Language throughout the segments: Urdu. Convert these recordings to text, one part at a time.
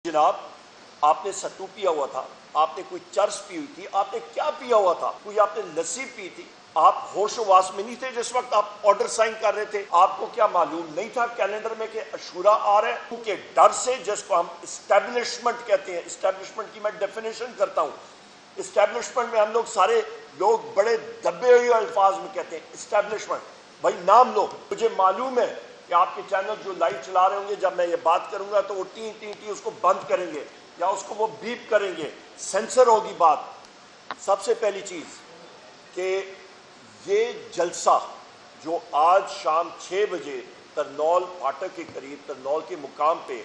جناب آپ نے ستو پیا ہوا تھا، آپ نے کوئی چرس پی ہوئی تھی، آپ نے کیا پیا ہوا تھا؟ کوئی آپ نے لسی پی تھی؟ آپ ہوش و واس میں نہیں تھے جس وقت آپ آرڈر سائن کر رہے تھے؟ آپ کو کیا معلوم نہیں تھا کیلنڈر میں کہ عاشورہ آ رہا ہے؟ کیونکہ ڈر سے، جس کو ہم اسٹیبلشمنٹ کہتے ہیں، اسٹیبلشمنٹ کی میں ڈیفینیشن کرتا ہوں، اسٹیبلشمنٹ میں ہم لوگ سارے لوگ بڑے دبے ہوئے الفاظ میں کہتے ہیں اسٹیبلشمنٹ. بھائی نام لو. مجھے معلوم ہے کہ آپ کے چینل جو لائیو چلا رہے ہوں گے، جب میں یہ بات کروں گا تو وہ ٹی ٹی ٹی اس کو بند کریں گے یا اس کو وہ بیپ کریں گے، سینسر ہوگی بات. سب سے پہلی چیز کہ یہ جلسہ جو آج شام 6 بجے ترنول پھاٹک کے قریب، ترنول کے مقام پہ،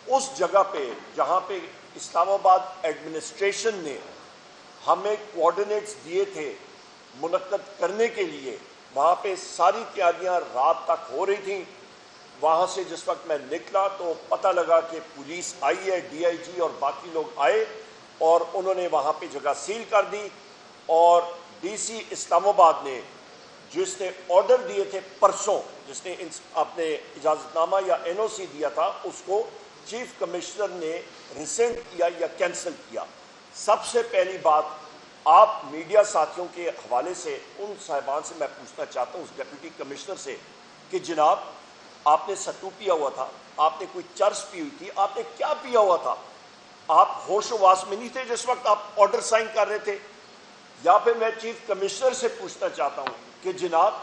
اس جگہ پہ جہاں پہ اسلام آباد ایڈمنسٹریشن نے ہمیں کوآرڈینیٹس دیے تھے منعقد کرنے کے لیے، وہاں پہ ساری تیاریاں رات تک ہو رہی تھیں. وہاں سے جس وقت میں نکلا تو پتہ لگا کہ پولیس آئی ہے، ڈی آئی جی اور باقی لوگ آئے اور انہوں نے وہاں پہ جگہ سیل کر دی. اور ڈی سی اسلام آباد نے، جس نے آرڈر دیے تھے پرسوں، جس نے اپنے اجازت نامہ یا این او سی دیا تھا، اس کو چیف کمشنر نے ریسینڈ کیا یا کینسل کیا. سب سے پہلی بات، آپ میڈیا ساتھیوں کے حوالے سے ان صاحبان سے میں پوچھنا چاہتا ہوں، اس ڈپٹی کمشنر سے، کہ جناب آپ نے ستو پیا ہوا تھا، آپ نے کوئی چرس پی ہوئی تھی، آپ نے کیا پیا ہوا تھا؟ آپ ہوش و واس میں نہیں تھے جس وقت آپ آرڈر سائن کر رہے تھے؟ یا پھر میں چیف کمشنر سے پوچھنا چاہتا ہوں کہ جناب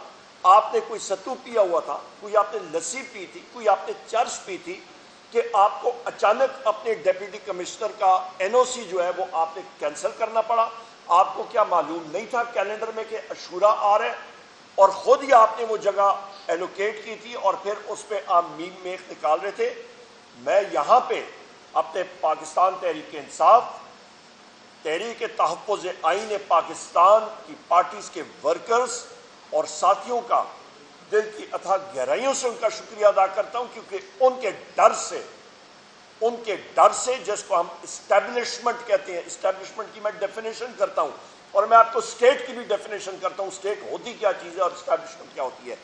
آپ نے کوئی ستو پیا ہوا تھا، کوئی آپ نے لسی پی تھی، کوئی آپ نے چرس پی تھی کہ آپ کو اچانک اپنے ڈپٹی کمشنر کا این او سی جو ہے وہ آپ نے کینسل کرنا پڑا؟ آپ کو کیا معلوم نہیں تھا کیلنڈر میں کہ عاشورہ آ رہا ہے؟ اور خود ہی آپ نے وہ جگہ ایلوکیٹ کی تھی اور پھر اس پہ آپ میم میخ نکال رہے تھے. میں یہاں پہ اپنے پاکستان تحریک انصاف، تحریک تحفظ آئین پاکستان کی پارٹیز کے ورکرز اور ساتھیوں کا دل کی اتھا گہرائیوں سے ان کا شکریہ ادا کرتا ہوں، کیونکہ ان کے ڈر سے جس کو ہم اسٹیبلشمنٹ کہتے ہیں، اسٹیبلشمنٹ کی میں ڈیفینیشن کرتا ہوں اور میں آپ کو اسٹیٹ کی بھی ڈیفینیشن کرتا ہوں، اسٹیٹ ہوتی کیا چیز ہے اور اسٹیبلشمنٹ کیا ہوتی ہے.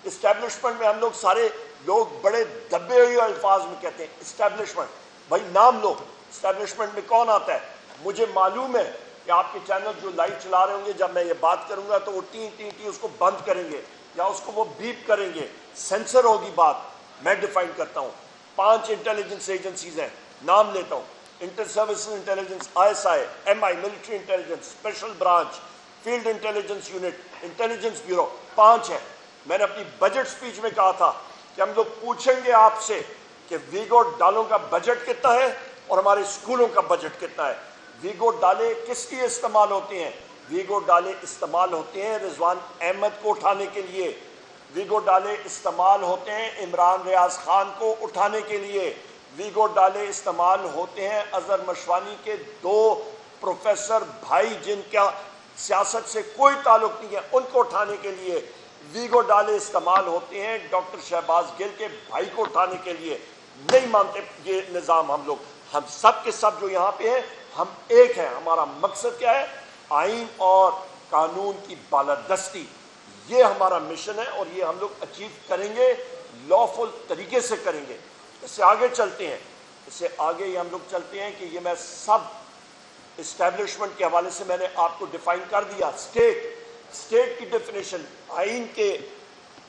اسٹیبلشمنٹ میں ہم لوگ سارے لوگ بڑے دبے ہوئے الفاظ میں کہتے ہیں اسٹیبلشمنٹ. بھائی نام لو. اسٹیبلشمنٹ میں کون آتا ہے؟ مجھے معلوم ہے کہ آپ کے چینل جو لائیو چلا رہے ہوں گے، جب میں یہ بات کروں گا تو وہ ٹی ٹی ٹی اس کو بند کریں گے یا اس کو وہ بیپ کریں گے، سینسر ہوگی بات. میں ڈیفائن کرتا ہوں. 5 انٹیلیجنس ایجنسیز ہیں، نام لیتا ہوں: inter services intelligence, I S I, M I, military intelligence, special branch, field intelligence unit, intelligence bureau. 5 ہیں. میں نے اپنی بجٹ سپیچ میں کہا تھا کہ ہم لوگ پوچھیں گے آپ سے کہ ویگو ڈالوں کا بجٹ کتنا ہے اور ہمارے اسکولوں کا بجٹ کتنا ہے. ویگو ڈالے کس لیے استعمال ہوتے ہیں؟ ویگو ڈالے استعمال ہوتے ہیں رضوان احمد کو اٹھانے کے لیے. ویگو ڈالے استعمال ہوتے ہیں عمران ریاض خان کو اٹھانے کے لیے. ویگو ڈالے استعمال ہوتے ہیں اظہر مشوانی کے 2 پروفیسر بھائی جن کا سیاست سے کوئی تعلق نہیں ہے، ان کو اٹھانے کے لیے. ویگو ڈالے استعمال ہوتے ہیں ڈاکٹر شہباز گل کے بھائی کو اٹھانے کے لیے. نہیں مانتے یہ نظام. ہم سب کے سب جو یہاں پہ ہیں، ہم ایک ہیں. ہمارا مقصد کیا ہے؟ آئین اور قانون کی بالادستی. یہ ہمارا مشن ہے اور یہ ہم لوگ اچیو کریں گے، لافل طریقے سے کریں گے. اس سے آگے چلتے ہیں. اس سے آگے یہ ہم لوگ چلتے ہیں کہ یہ میں سب اسٹیبلشمنٹ کے حوالے سے میں نے آپ کو ڈیفائن کر دیا. اسٹیٹ کی ڈیفینیشن آئین کے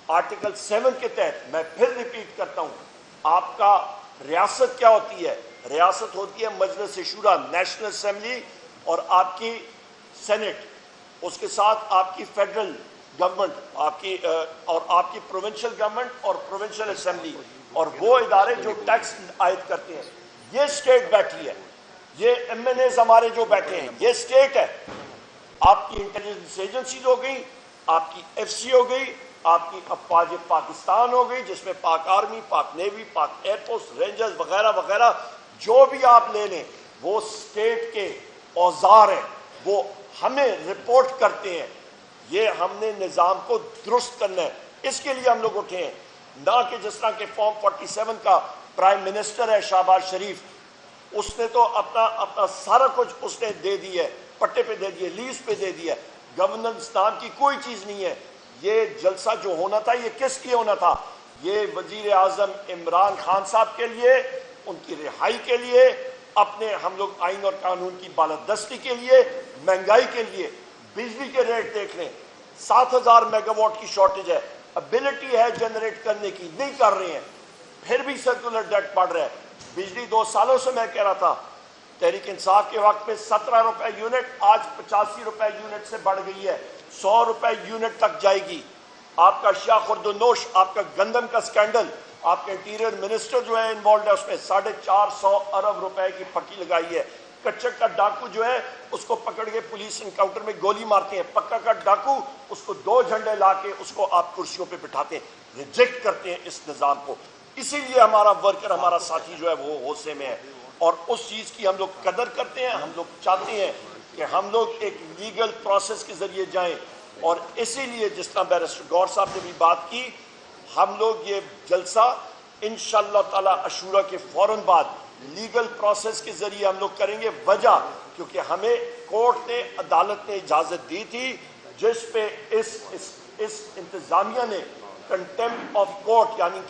آرٹیکل 7 کے تحت میں پھر ریپیٹ کرتا ہوں. آپ کا ریاست کیا ہوتی ہے؟ ریاست ہوتی ہے مجلس شورا، نیشنل اسمبلی، اور آپ کی سینٹ، اس کے ساتھ آپ کی فیڈرل گورنمنٹ، آپ کی پروونشل گورنمنٹ اور پروونشل اسمبلی، اور وہ ادارے جو ٹیکس عائد کرتے ہیں. یہ اسٹیٹ بیٹھی ہے. یہ ایم این ایز ہمارے جو بیٹھے ہیں، یہ اسٹیٹ ہے. آپ کی انٹیلیجنس ایجنسیز ہو گئی، آپ کی ایف سی ہو گئی، آپ کی افواج پاکستان ہو گئی، جس میں پاک آرمی، پاک نیوی، پاک ایئر فورس، رینجرز وغیرہ وغیرہ، جو بھی آپ لے لیں وہ اسٹیٹ کے اوزار ہیں. وہ ہمیں رپورٹ کرتے ہیں. یہ ہم نے نظام کو درست کرنا ہے. اس کے لیے ہم لوگ اٹھے ہیں. نہ کہ جس طرح کے فارم 47 کا پرائم منسٹر ہے شہباز شریف، اس نے تو اپنا سارا کچھ اس نے دے دی ہے، پٹے پہ دے دیے، لیز پہ دے دیا. گورننس نام کی کوئی چیز نہیں ہے. یہ جلسہ جو ہونا تھا یہ کس لیے ہونا تھا؟ یہ وزیر اعظم عمران خان صاحب کے لیے ان کی رہائی کے لیے، اپنے ہم لوگ آئین اور قانون کی بالادستی کے لیے، مہنگائی کے لیے، بجلی کے ریٹ دیکھ لیں، 7,000 میگا واٹ کی شارٹیج ہے، ابیلٹی ہے جنریٹ کرنے کی، نہیں کر رہے ہیں، پھر بھی سرکولر ڈیٹ بڑھ رہا ہے۔ بجلی 2 سالوں سے میں کہہ رہا تھا، تحریک انصاف کے وقت میں 17 روپے یونٹ، آج 85 روپے یونٹ سے بڑھ گئی ہے، 100 روپے یونٹ تک جائے گی۔ آپ کا اشیاء خرد و نوش، آپ کا گندم کا سکینڈل، آپ کے انٹیریئر منسٹر جو ہے انوالوڈ ہے اس میں 450 ارب روپے کی پھکی لگائی ہے۔ کچک کا ڈاکو جو ہے اس کو پکڑ کے پولیس انکاؤنٹر میں گولی مارتے ہیں، پکا کا ڈاکو اس کو 2 جھنڈے لا کے اس کو آپ کرسیوں پہ بٹھاتے ہیں، ریجیکٹ کرتے ہیں اس نظام کو۔ اسی لیے ہمارا ورکر، ہمارا ساتھی جو ہے وہ غصے میں ہے، اور اس چیز کی ہم لوگ قدر کرتے ہیں۔ ہم لوگ چاہتے ہیں کہ ہم لوگ ایک لیگل پروسیس کے ذریعے جائیں، اور اسی لیے جس طرح بیرسٹر گور صاحب نے بھی بات کی، ہم لوگ یہ جلسہ انشاءاللہ تعالی عاشورہ کے فوراً بعد لیگل پروسیس کے ذریعے ہم لوگ کریں گے۔ وجہ کیونکہ ہمیں کورٹ نے، عدالت نے اجازت دی تھی، جس پہ اس انتظامیہ نے کنٹمپٹ آف کورٹ یعنی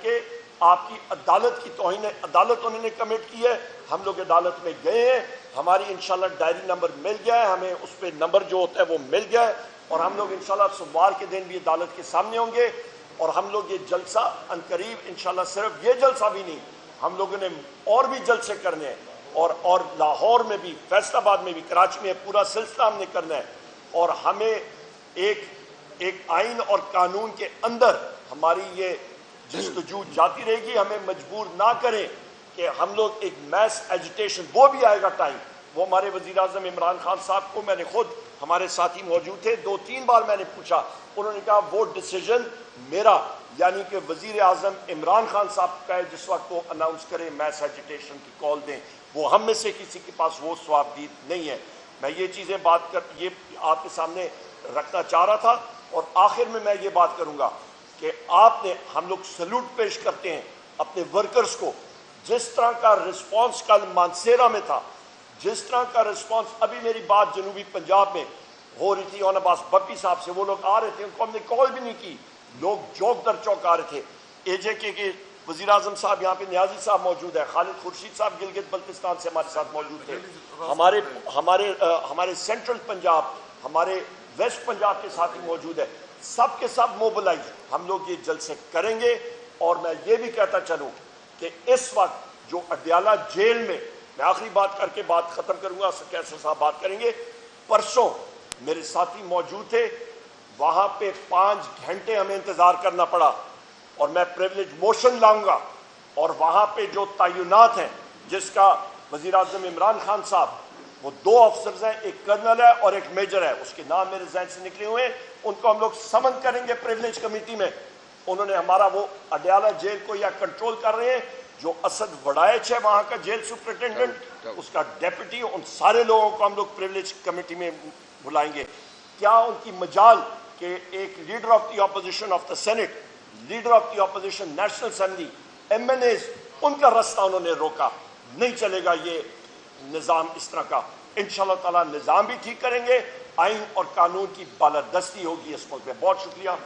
کہ آپ کی عدالت کی توہین عدالت انہوں نے کمٹ کی ہے۔ ہم لوگ عدالت میں گئے ہیں، ہماری انشاءاللہ ڈائری نمبر مل گیا ہے، ہمیں اس پہ نمبر جو ہوتا ہے وہ مل گیا ہے، اور ہم لوگ انشاءاللہ سوموار کے دن بھی عدالت کے سامنے ہوں گے، اور ہم لوگ یہ جلسہ عنقریب انشاءاللہ، صرف یہ جلسہ بھی نہیں، ہم لوگوں نے اور بھی جلسے کرنے ہیں، اور لاہور میں بھی، فیصل آباد میں بھی، کراچی میں پورا سلسلہ ہم نے کرنا ہے، اور ہمیں ایک آئین اور قانون کے اندر ہماری یہ جستجو جاتی رہے گی۔ ہمیں مجبور نہ کریں کہ ہم لوگ ایک میس ایجیٹیشن، وہ بھی آئے گا ٹائم۔ وہ ہمارے وزیر اعظم عمران خان صاحب کو میں نے خود، ہمارے ساتھی موجود تھے، 2-3 بار میں نے پوچھا، انہوں نے کہا وہ ڈیسیجن میرا، یعنی کہ وزیر اعظم عمران خان صاحب کا ہے، جس وقت وہ اناؤنس کریں میس ایجیٹیشن کی کال دیں، وہ ہم میں سے کسی کے پاس وہ ثوابدید نہیں ہے۔ میں یہ چیزیں یہ آپ کے سامنے رکھنا چاہ رہا تھا، اور آخر میں یہ بات کروں گا کہ ہم لوگ سلوٹ پیش کرتے ہیں اپنے ورکرز کو۔ جس طرح کا رسپانس کل مانسیرا میں تھا، جس طرح کا رسپانس، ابھی میری بات جنوبی پنجاب میں ہو رہی تھی، عباس بپی صاحب سے، وہ لوگ آ رہے تھے، ان کو ہم نے کال بھی نہیں کی، لوگ چوک در چوک آ رہے تھے۔ اے جے کے وزیر اعظم صاحب یہاں پہ، نیازی صاحب موجود ہے، خالد خورشید صاحب گلگت بلتستان سے ہمارے ساتھ موجود تھے، ہمارے سینٹرل پنجاب، ہمارے ویسٹ پنجاب کے ساتھی موجود ہے، سب کے سب موبلائز ہم لوگ یہ جلسے کریں گے۔ اور میں یہ بھی کہتا چلوں کہ اس وقت جو اڈیالہ جیل میں آخری بات کر کے بات ختم کروں گا، کیسر صاحب بات کریں گے، پرسوں میرے ساتھی موجود تھے، وہاں پہ 5 گھنٹے ہمیں انتظار کرنا پڑا، اور میں پریولیج موشن لاؤں گا، اور وہاں پہ جو تعینات ہیں، جس کا وزیر اعظم عمران خان صاحب، وہ 2 افسرز ہیں، ایک کرنل ہے اور ایک میجر ہے، اس کے نام میرے ذہن سے نکلے ہوئے ہیں، ان کو ہم لوگ سمن کریں گے پریولیج کمیٹی میں۔ انہوں نے ہمارا وہ اڈیالہ جیل کو یا کنٹرول کر رہے ہیں، جو اسد وڑائچ ہے وہاں کا جیل سپرنٹینڈنٹ، اس کا ڈیپٹی، ان سارے لوگوں کو ہم لوگ پریولیج کمیٹی میں بلائیں گے۔ کیا ان کی مجال کہ ایک leader of the opposition of the senate, leader of the opposition national assembly, M N As, ان کا راستہ انہوں نے روکا۔ نہیں چلے گا یہ نظام اس طرح کا۔ انشاءاللہ تعالی نظام بھی ٹھیک کریں گے، آئین اور قانون کی بالادستی ہوگی اس ملک میں۔ بہت شکریہ۔